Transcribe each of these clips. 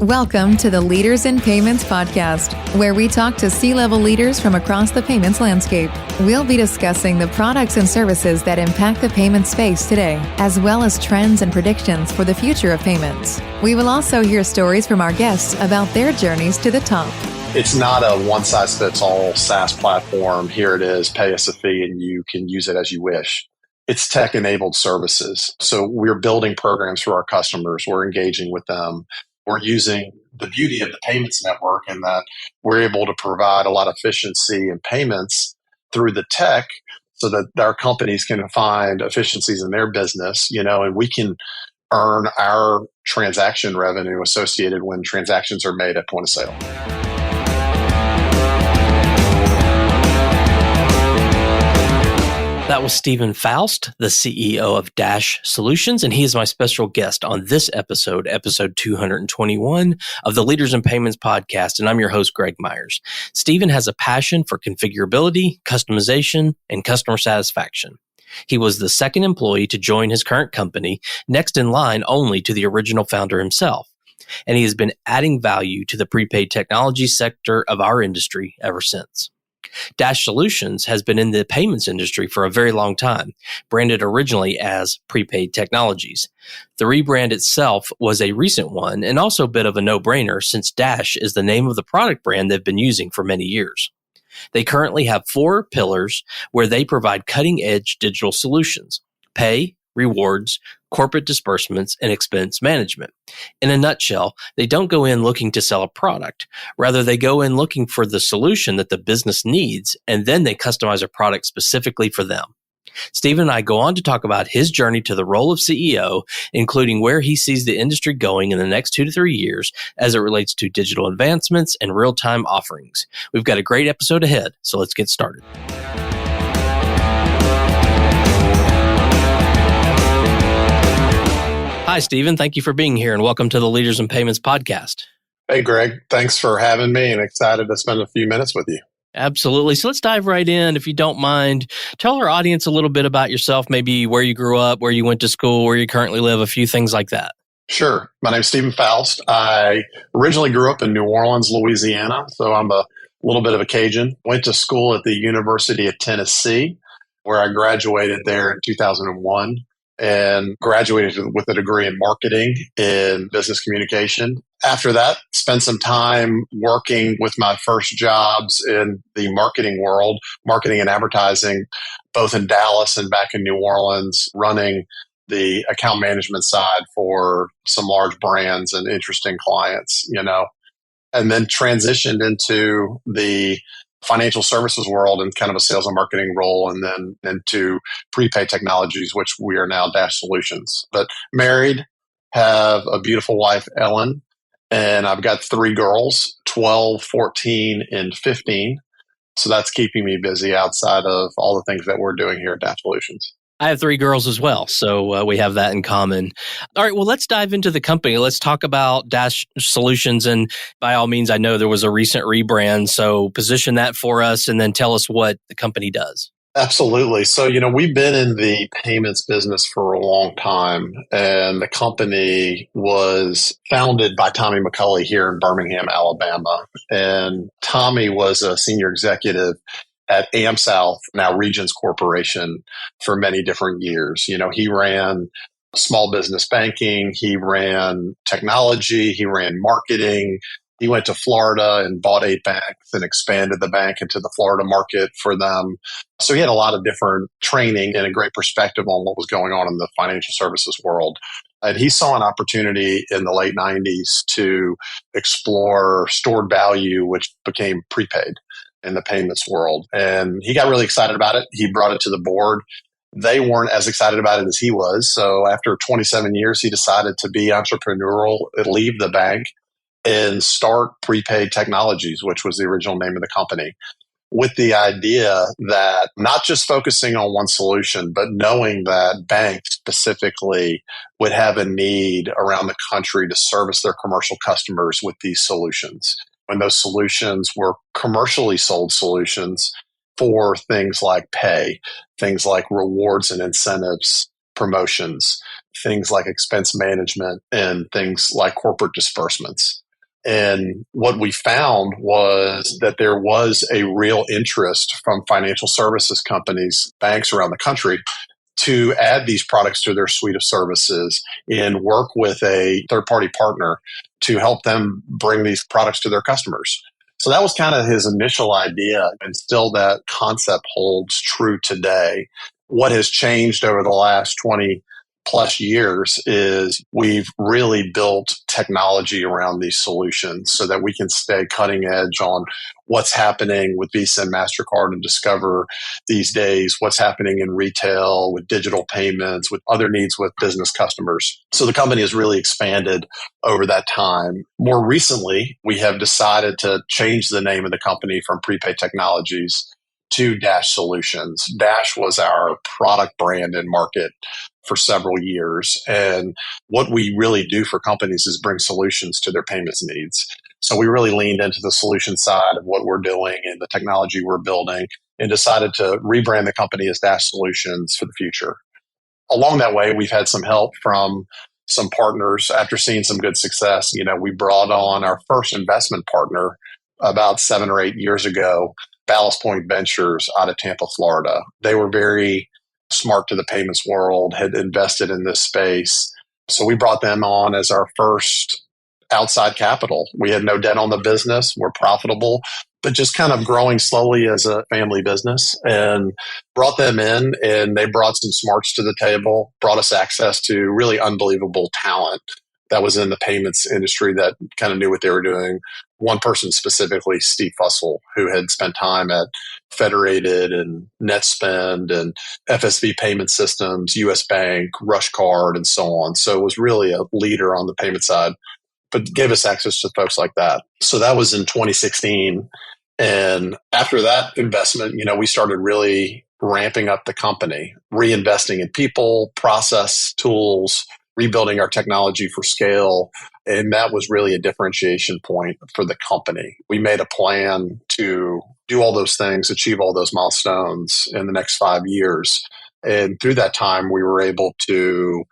Welcome to the Leaders in Payments podcast, where we talk to C-level leaders from across the payments landscape. We'll be discussing the products and services that impact the payment space today, as well as trends and predictions for the future of payments. We will also hear stories from our guests about their journeys to the top. It's not a one-size-fits-all SaaS platform. Here it is, pay us a fee and you can use it as you wish. It's tech-enabled services. So we're building programs for our customers. We're engaging with them. We're using the beauty of the payments network in that we're able to provide a lot of efficiency in payments through the tech so that our companies can find efficiencies in their business, and we can earn our transaction revenue associated when transactions are made at point of sale. That was Stephen Faust, the CEO of Dash Solutions, and he is my special guest on this episode 221 of the Leaders in Payments podcast, and I'm your host, Greg Myers. Stephen has a passion for configurability, customization, and customer satisfaction. He was the second employee to join his current company, next in line only to the original founder himself, and he has been adding value to the prepaid technology sector of our industry ever since. Dash Solutions has been in the payments industry for a very long time, branded originally as Prepaid Technologies. The rebrand itself was a recent one and also a bit of a no-brainer since Dash is the name of the product brand they've been using for many years. They currently have 4 pillars where they provide cutting-edge digital solutions: pay, rewards, corporate disbursements, and expense management. In a nutshell, they don't go in looking to sell a product. Rather, they go in looking for the solution that the business needs, and then they customize a product specifically for them. Stephen and I go on to talk about his journey to the role of CEO, including where he sees the industry going in the next 2 to 3 years as it relates to digital advancements and real-time offerings. We've got a great episode ahead, so let's get started. Hi, Stephen. Thank you for being here and welcome to the Leaders in Payments podcast. Hey, Greg. Thanks for having me and excited to spend a few minutes with you. Absolutely. So let's dive right in. If you don't mind, tell our audience a little bit about yourself, maybe where you grew up, where you went to school, where you currently live, a few things like that. Sure. My name's Stephen Faust. I originally grew up in New Orleans, Louisiana, so I'm a little bit of a Cajun. Went to school at the University of Tennessee, where I graduated there in 2001. And graduated with a degree in marketing and business communication. After that, spent some time working with my first jobs in the marketing world, marketing and advertising, both in Dallas and back in New Orleans, running the account management side for some large brands and interesting clients, and then transitioned into the financial services world in kind of a sales and marketing role, and then into prepaid technologies, which we are now Dash Solutions. But married, have a beautiful wife, Ellen, and I've got 3 girls, 12, 14, and 15. So that's keeping me busy outside of all the things that we're doing here at Dash Solutions. I have 3 girls as well, so we have that in common. All right, well, let's dive into the company. Let's talk about Dash Solutions, and by all means, I know there was a recent rebrand, so position that for us and then tell us what the company does. Absolutely. So, we've been in the payments business for a long time, and the company was founded by Tommy McCulley here in Birmingham, Alabama. And Tommy was a senior executive at AmSouth, now Regions Corporation, for many different years. He ran small business banking, he ran technology, he ran marketing. He went to Florida and bought 8 banks and expanded the bank into the Florida market for them. So he had a lot of different training and a great perspective on what was going on in the financial services world. And he saw an opportunity in the late 90s to explore stored value, which became prepaid in the payments world. And he got really excited about it. He brought it to the board. They weren't as excited about it as he was. So after 27 years, he decided to be entrepreneurial, leave the bank, and start Prepaid Technologies, which was the original name of the company, with the idea that not just focusing on one solution, but knowing that banks specifically would have a need around the country to service their commercial customers with these solutions. When those solutions were commercially sold solutions for things like pay, things like rewards and incentives, promotions, things like expense management, and things like corporate disbursements. And what we found was that there was a real interest from financial services companies, banks around the country, to add these products to their suite of services and work with a third party partner to help them bring these products to their customers. So that was kind of his initial idea, and still that concept holds true today. What has changed over the last 20 plus years is we've really built technology around these solutions so that we can stay cutting edge on what's happening with Visa and MasterCard and Discover these days, what's happening in retail with digital payments, with other needs with business customers. So the company has really expanded over that time. More recently, we have decided to change the name of the company from Prepaid Technologies to Dash Solutions. Dash was our product brand and market for several years. And what we really do for companies is bring solutions to their payments needs. So we really leaned into the solution side of what we're doing and the technology we're building and decided to rebrand the company as Dash Solutions for the future. Along that way, we've had some help from some partners. After seeing some good success, we brought on our first investment partner about 7 or 8 years ago, Ballast Point Ventures out of Tampa, Florida. They were very smart to the payments world, had invested in this space. So we brought them on as our first outside capital. We had no debt on the business. We're profitable, but just kind of growing slowly as a family business, and brought them in, and they brought some smarts to the table, brought us access to really unbelievable talent that was in the payments industry that kind of knew what they were doing. One person specifically, Steve Fussell, who had spent time at Federated and NetSpend and FSV Payment Systems, US Bank, Rush Card, and so on. So it was really a leader on the payment side, but gave us access to folks like that. So that was in 2016. And after that investment, we started really ramping up the company, reinvesting in people, process, tools, rebuilding our technology for scale. And that was really a differentiation point for the company. We made a plan to do all those things, achieve all those milestones in the next 5 years. And through that time, we were able to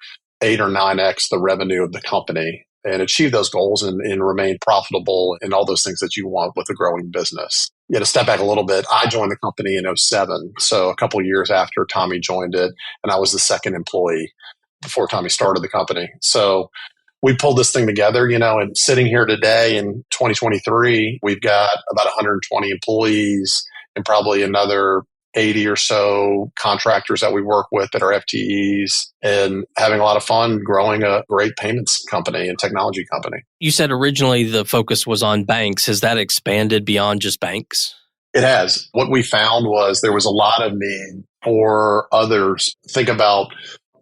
8 or 9x the revenue of the company and achieve those goals and remain profitable and all those things that you want with a growing business. To step back a little bit, I joined the company in 2007. So a couple of years after Tommy joined it, and I was the second employee before Tommy started the company. So we pulled this thing together, and sitting here today in 2023, we've got about 120 employees and probably another 80 or so contractors that we work with that are FTEs, and having a lot of fun growing a great payments company and technology company. You said originally the focus was on banks. Has that expanded beyond just banks? It has. What we found was there was a lot of need for others. Think about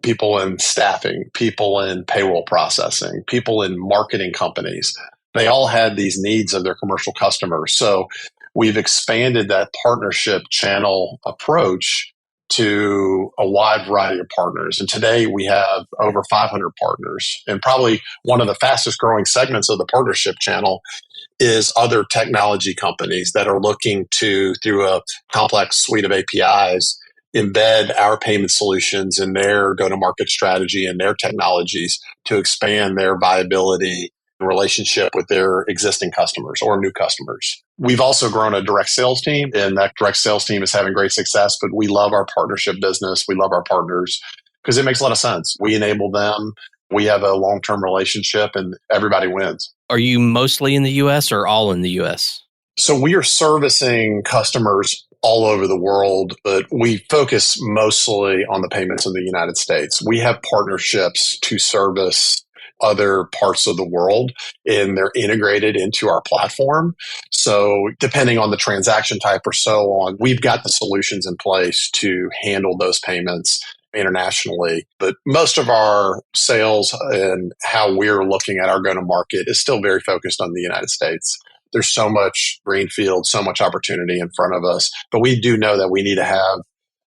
people in staffing, people in payroll processing, people in marketing companies. They all had these needs of their commercial customers. So we've expanded that partnership channel approach to a wide variety of partners. And today we have over 500 partners. And probably one of the fastest growing segments of the partnership channel is other technology companies that are looking to, through a complex suite of APIs, embed our payment solutions in their go-to-market strategy and their technologies to expand their viability and relationship with their existing customers or new customers. We've also grown a direct sales team, and that direct sales team is having great success, but we love our partnership business. We love our partners because it makes a lot of sense. We enable them. We have a long-term relationship, and everybody wins. Are you mostly in the U.S. or all in the U.S.? So we are servicing customers all over the world, but we focus mostly on the payments in the United States. We have partnerships to service other parts of the world, and they're integrated into our platform. So depending on the transaction type or so on, we've got the solutions in place to handle those payments internationally. But most of our sales and how we're looking at our go-to-market is still very focused on the United States. There's so much greenfield, so much opportunity in front of us. But we do know that we need to have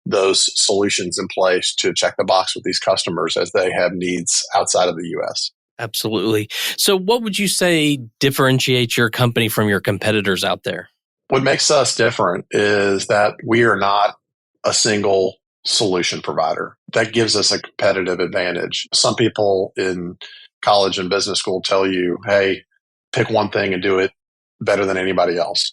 those solutions in place to check the box with these customers as they have needs outside of the U.S. Absolutely. So what would you say differentiates your company from your competitors out there? What makes us different is that we are not a single solution provider. That gives us a competitive advantage. Some people in college and business school tell you, hey, pick one thing and do it better than anybody else.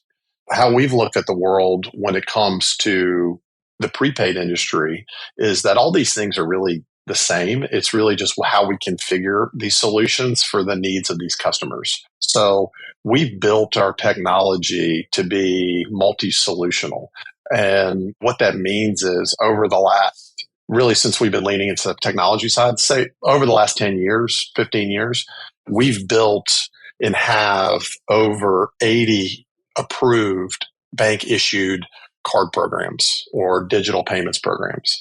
How we've looked at the world when it comes to the prepaid industry is that all these things are really the same. It's really just how we configure these solutions for the needs of these customers. So we've built our technology to be multi-solutional. And what that means is over the last, really since we've been leaning into the technology side, say over the last 10 years, 15 years, we've built and have over 80 approved bank issued card programs or digital payments programs.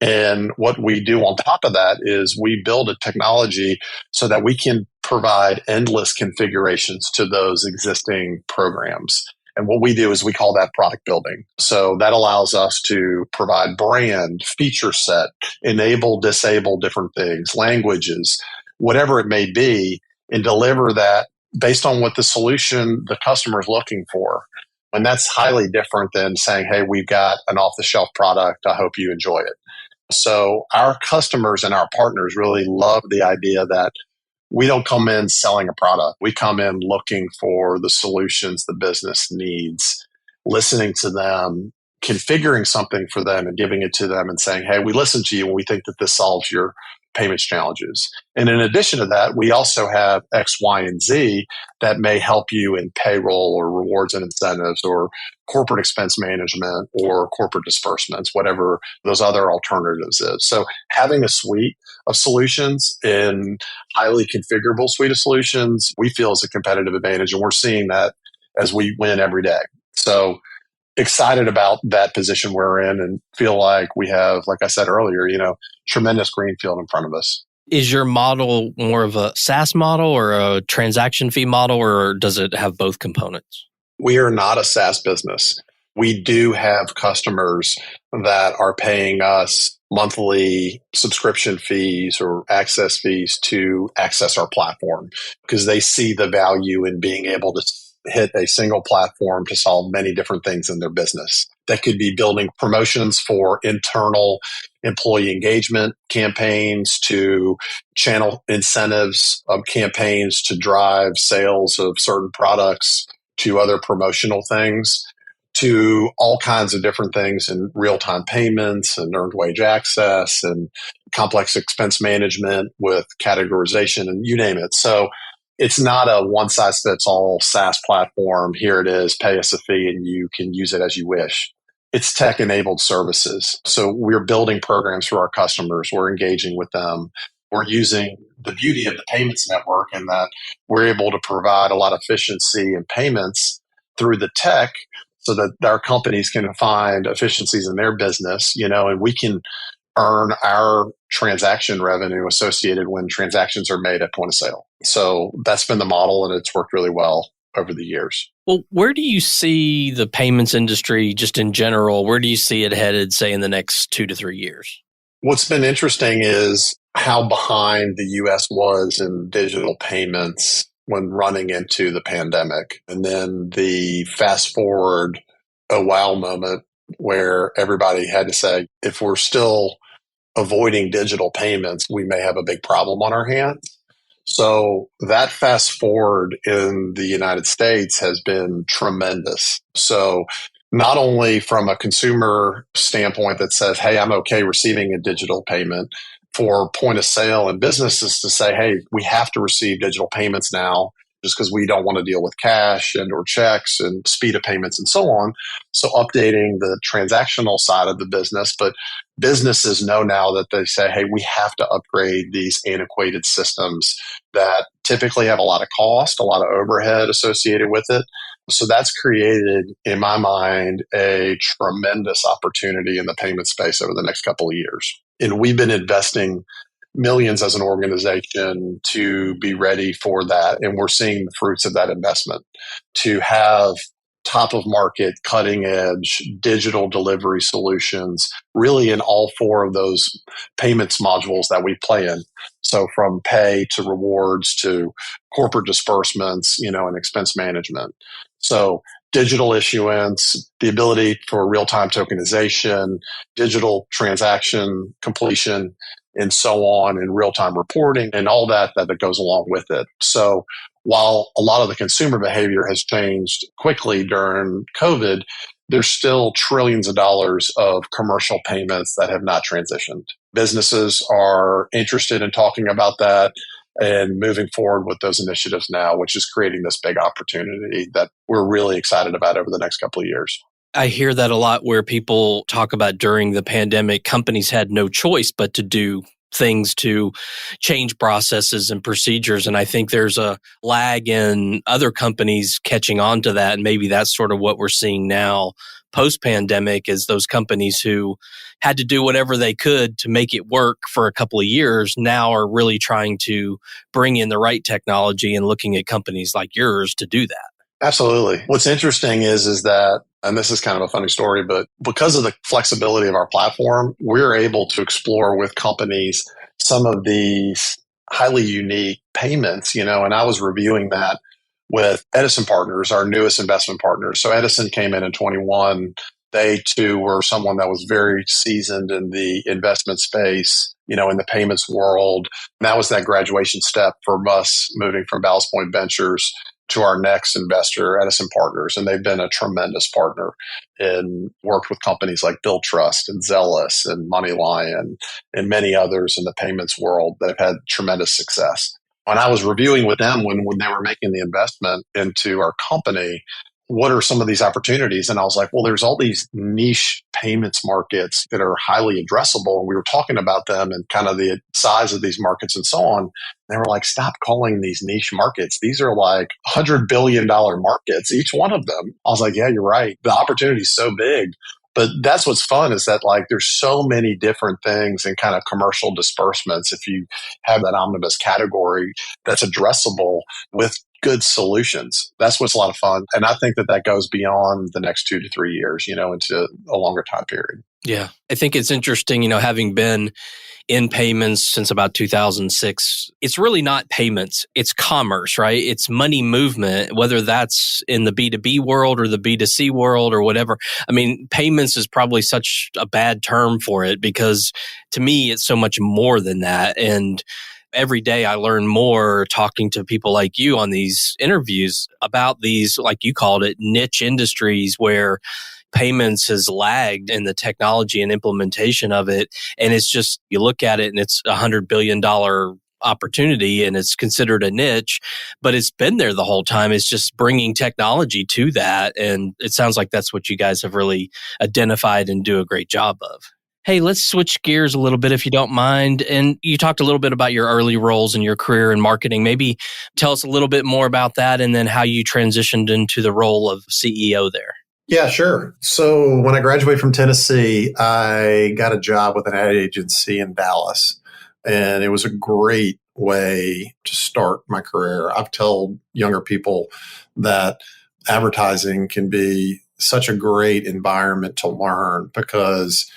And what we do on top of that is we build a technology so that we can provide endless configurations to those existing programs. And what we do is we call that product building. So that allows us to provide brand, feature set, enable, disable different things, languages, whatever it may be, and deliver that based on what the solution the customer is looking for. And that's highly different than saying, hey, we've got an off-the-shelf product. I hope you enjoy it. So our customers and our partners really love the idea that we don't come in selling a product. We come in looking for the solutions the business needs, listening to them, configuring something for them and giving it to them and saying, hey, we listen to you and we think that this solves your payments challenges. And in addition to that, we also have X, Y, and Z that may help you in payroll or rewards and incentives or corporate expense management or corporate disbursements, whatever those other alternatives is. So having a suite of solutions in highly configurable suite of solutions, we feel is a competitive advantage. And we're seeing that as we win every day. So excited about that position we're in and feel like we have, like I said earlier, tremendous greenfield in front of us. Is your model more of a SaaS model or a transaction fee model, or does it have both components? We are not a SaaS business. We do have customers that are paying us monthly subscription fees or access fees to access our platform because they see the value in being able to hit a single platform to solve many different things in their business. That could be building promotions for internal employee engagement campaigns to channel incentives of campaigns to drive sales of certain products to other promotional things to all kinds of different things in real-time payments and earned wage access and complex expense management with categorization and you name it. So it's not a one-size-fits-all SaaS platform. Here it is, pay us a fee and you can use it as you wish. It's tech-enabled services. So we're building programs for our customers. We're engaging with them. We're using the beauty of the payments network in that we're able to provide a lot of efficiency in payments through the tech so that our companies can find efficiencies in their business, and we can earn our transaction revenue associated when transactions are made at point of sale. So that's been the model and it's worked really well over the years. Well, where do you see the payments industry just in general? Where do you see it headed, say, in the next 2 to 3 years? What's been interesting is how behind the U.S. was in digital payments when running into the pandemic. And then the fast forward a wow moment where everybody had to say, if we're still avoiding digital payments, we may have a big problem on our hands. So that fast forward in the United States has been tremendous. So not only from a consumer standpoint that says, hey, I'm okay receiving a digital payment, for point of sale and businesses to say, hey, we have to receive digital payments now just because we don't want to deal with cash and or checks and speed of payments and so on. So updating the transactional side of the business, but businesses know now that they say, hey, we have to upgrade these antiquated systems that typically have a lot of cost, a lot of overhead associated with it. So that's created, in my mind, a tremendous opportunity in the payment space over the next couple of years. And we've been investing millions as an organization to be ready for that. And we're seeing the fruits of that investment to have top of market, cutting edge digital delivery solutions really in all four of those payments modules that we play in. So from pay to rewards to corporate disbursements, and expense management. So digital issuance, the ability for real-time tokenization, digital transaction completion, and so on, and real-time reporting and all that goes along with it. So while a lot of the consumer behavior has changed quickly during COVID, there's still trillions of dollars of commercial payments that have not transitioned. Businesses are interested in talking about that and moving forward with those initiatives now, which is creating this big opportunity that we're really excited about over the next couple of years. I hear that a lot where people talk about during the pandemic, companies had no choice but to do things to change processes and procedures. And I think there's a lag in other companies catching on to that. And maybe that's sort of what we're seeing now post-pandemic is those companies who had to do whatever they could to make it work for a couple of years now are really trying to bring in the right technology and looking at companies like yours to do that. Absolutely. What's interesting is that, and this is kind of a funny story, but because of the flexibility of our platform, we're able to explore with companies some of these highly unique payments, and I was reviewing that with Edison Partners, our newest investment partners. So Edison came in 21. They too were someone that was very seasoned in the investment space, in the payments world. And that was that graduation step for us moving from Ballast Point Ventures to our next investor, Edison Partners. And they've been a tremendous partner and worked with companies like Bill Trust and Zealous and MoneyLion and many others in the payments world that have had tremendous success. When I was reviewing with them when they were making the investment into our company, what are some of these opportunities? And I was like, well, there's all these niche payments markets that are highly addressable. And we were talking about them and kind of the size of these markets and so on. They were like, stop calling these niche markets. These are like $100 billion markets, each one of them. I was like, yeah, you're right. The opportunity is so big. But that's what's fun is that like there's so many different things in kind of commercial disbursements. If you have that omnibus category that's addressable with good solutions, that's what's a lot of fun. And I think that goes beyond the next 2 to 3 years, into a longer time period. Yeah. I think it's interesting, having been in payments since about 2006, it's really not payments. It's commerce, right? It's money movement, whether that's in the B2B world or the B2C world or whatever. I mean, payments is probably such a bad term for it because to me, it's so much more than that. And every day I learn more talking to people like you on these interviews about these, like you called it, niche industries where payments has lagged in the technology and implementation of it. And it's just, you look at it and it's $100 billion opportunity and it's considered a niche, but it's been there the whole time. It's just bringing technology to that. And it sounds like that's what you guys have really identified and do a great job of. Hey, let's switch gears a little bit if you don't mind. And you talked a little bit about your early roles in your career in marketing. Maybe tell us a little bit more about that and then how you transitioned into the role of CEO there. Yeah, sure. So when I graduated from Tennessee, I got a job with an ad agency in Dallas. And it was a great way to start my career. I've told younger people that advertising can be such a great environment to learn because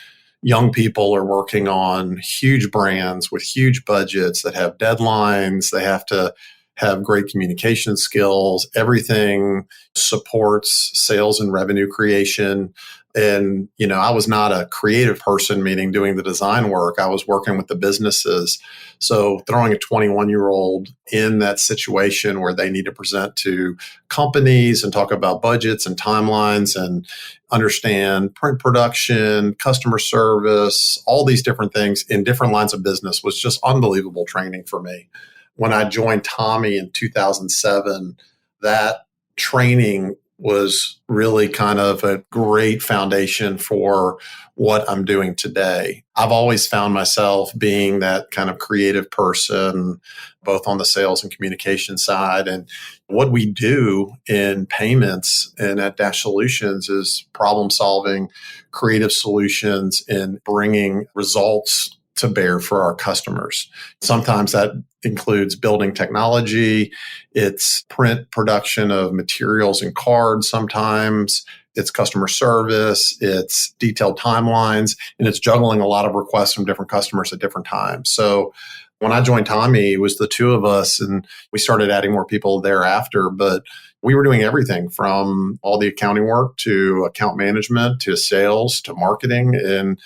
young people are working on huge brands with huge budgets that have deadlines. They have to have great communication skills. Everything supports sales and revenue creation. And, I was not a creative person, meaning doing the design work. I was working with the businesses. So throwing a 21-year-old in that situation where they need to present to companies and talk about budgets and timelines and understand print production, customer service, all these different things in different lines of business was just unbelievable training for me. When I joined Tommy in 2007, that training was really kind of a great foundation for what I'm doing today. I've always found myself being that kind of creative person, both on the sales and communication side. And what we do in payments and at Dash Solutions is problem solving, creative solutions, and bringing results to bear for our customers. Sometimes that includes building technology. It's print production of materials and cards. Sometimes it's customer service. It's detailed timelines, and it's juggling a lot of requests from different customers at different times. So when I joined Tommy, it was the two of us, and we started adding more people thereafter. But we were doing everything from all the accounting work to account management to sales to marketing. And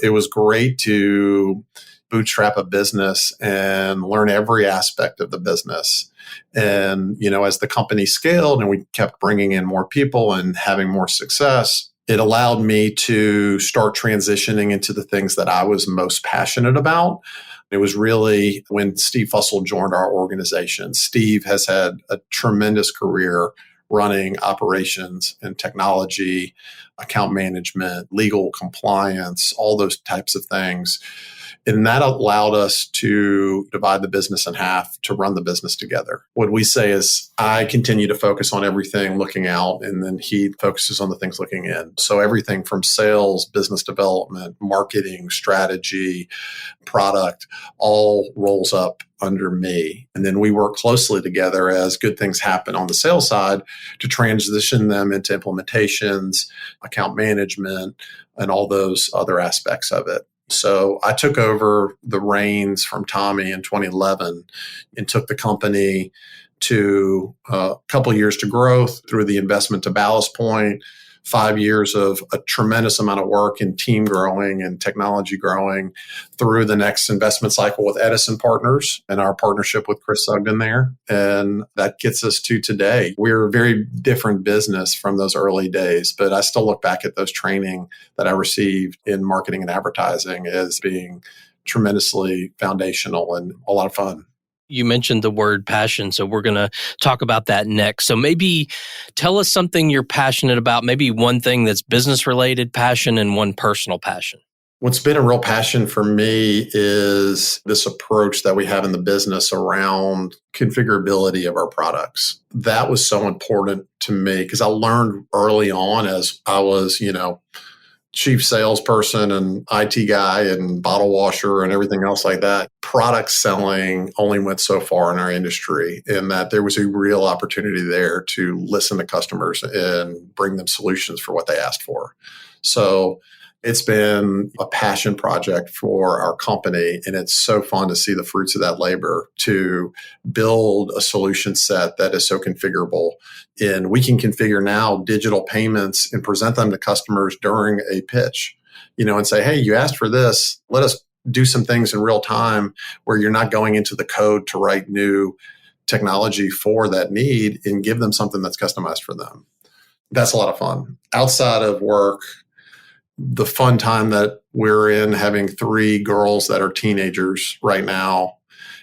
it was great to bootstrap a business and learn every aspect of the business. And, as the company scaled and we kept bringing in more people and having more success, it allowed me to start transitioning into the things that I was most passionate about. It was really when Steve Fussell joined our organization. Steve has had a tremendous career running operations and technology, account management, legal compliance, all those types of things. And that allowed us to divide the business in half to run the business together. What we say is I continue to focus on everything looking out, and then he focuses on the things looking in. So everything from sales, business development, marketing, strategy, product, all rolls up under me. And then we work closely together as good things happen on the sales side to transition them into implementations, account management, and all those other aspects of it. So I took over the reins from Tommy in 2011 and took the company to a couple of years to growth through the investment to Ballast Point, 5 years of a tremendous amount of work in team growing and technology growing through the next investment cycle with Edison Partners and our partnership with Chris Sugden there. And that gets us to today. We're a very different business from those early days, but I still look back at those training that I received in marketing and advertising as being tremendously foundational and a lot of fun. You mentioned the word passion, so we're going to talk about that next. So maybe tell us something you're passionate about, maybe one thing that's business-related passion and one personal passion. What's been a real passion for me is this approach that we have in the business around configurability of our products. That was so important to me because I learned early on as I was, chief salesperson and IT guy and bottle washer and everything else like that. Product selling only went so far in our industry, in that there was a real opportunity there to listen to customers and bring them solutions for what they asked for. So it's been a passion project for our company, and it's so fun to see the fruits of that labor to build a solution set that is so configurable. And we can configure now digital payments and present them to customers during a pitch, and say, hey, you asked for this. Let us do some things in real time where you're not going into the code to write new technology for that need, and give them something that's customized for them. That's a lot of fun. Outside of work, the fun time that we're in, having 3 girls that are teenagers right now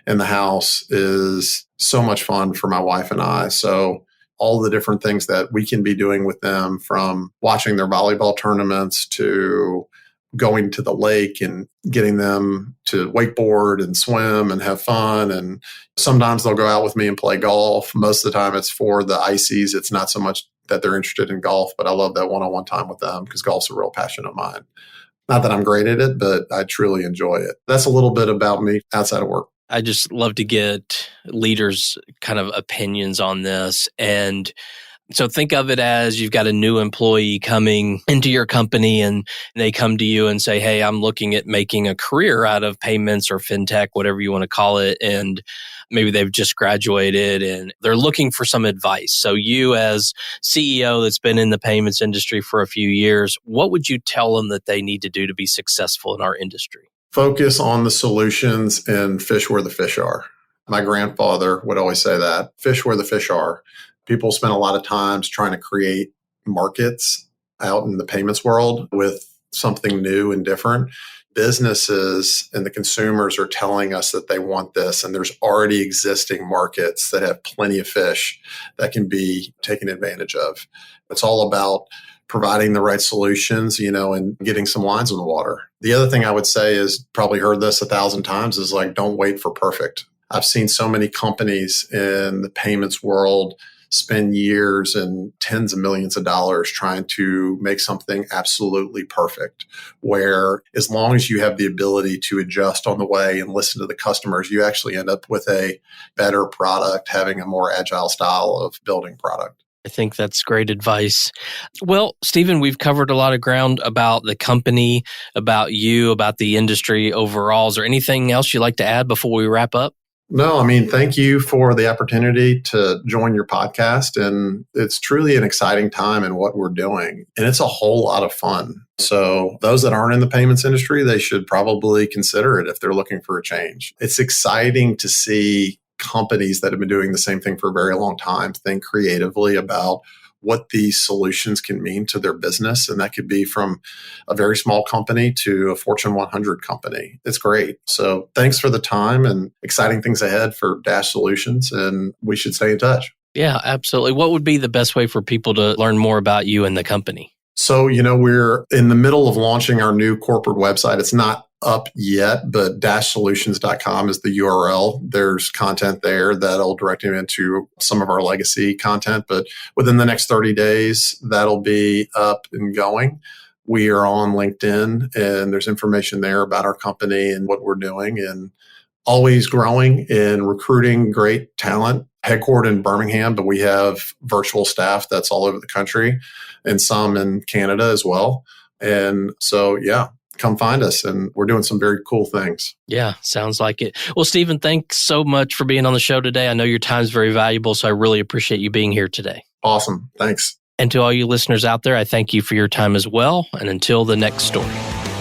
in the house, is so much fun for my wife and I. So all the different things that we can be doing with them, from watching their volleyball tournaments to going to the lake and getting them to wakeboard and swim and have fun. And sometimes they'll go out with me and play golf. Most of the time it's for the ices. It's not so much that they're interested in golf, but I love that one-on-one time with them because golf's a real passion of mine. Not that I'm great at it, but I truly enjoy it. That's a little bit about me outside of work. I just love to get leaders' kind of opinions on this. And so think of it as you've got a new employee coming into your company and they come to you and say, hey, I'm looking at making a career out of payments or fintech, whatever you want to call it. And maybe they've just graduated and they're looking for some advice. So you, as CEO that's been in the payments industry for a few years, what would you tell them that they need to do to be successful in our industry? Focus on the solutions and fish where the fish are. My grandfather would always say that, fish where the fish are. People spend a lot of times trying to create markets out in the payments world with something new and different. Businesses and the consumers are telling us that they want this, and there's already existing markets that have plenty of fish that can be taken advantage of. It's all about providing the right solutions, and getting some lines in the water. The other thing I would say is, probably heard this 1,000 times, is like, don't wait for perfect. I've seen so many companies in the payments world spend years and tens of millions of dollars trying to make something absolutely perfect, where as long as you have the ability to adjust on the way and listen to the customers, you actually end up with a better product, having a more agile style of building product. I think that's great advice. Well, Stephen, we've covered a lot of ground about the company, about you, about the industry overall. Is there anything else you'd like to add before we wrap up? No, thank you for the opportunity to join your podcast. And it's truly an exciting time in what we're doing. And it's a whole lot of fun. So those that aren't in the payments industry, they should probably consider it if they're looking for a change. It's exciting to see companies that have been doing the same thing for a very long time think creatively about what these solutions can mean to their business. And that could be from a very small company to a Fortune 100 company. It's great. So thanks for the time and exciting things ahead for Dash Solutions. And we should stay in touch. Yeah, absolutely. What would be the best way for people to learn more about you and the company? So, we're in the middle of launching our new corporate website. It's not up yet, but dashsolutions.com is the URL. There's content there that'll direct you into some of our legacy content, but within the next 30 days, that'll be up and going. We are on LinkedIn and there's information there about our company and what we're doing, and always growing and recruiting great talent, headquartered in Birmingham, but we have virtual staff that's all over the country and some in Canada as well. And so, come find us, and we're doing some very cool things. Yeah, sounds like it. Well, Stephen, thanks so much for being on the show today. I know your time is very valuable, so I really appreciate you being here today. Awesome. Thanks. And to all you listeners out there, I thank you for your time as well. And until the next story.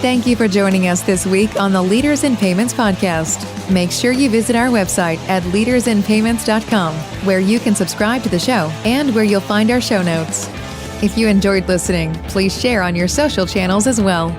Thank you for joining us this week on the Leaders in Payments podcast. Make sure you visit our website at leadersinpayments.com, where you can subscribe to the show and where you'll find our show notes. If you enjoyed listening, please share on your social channels as well.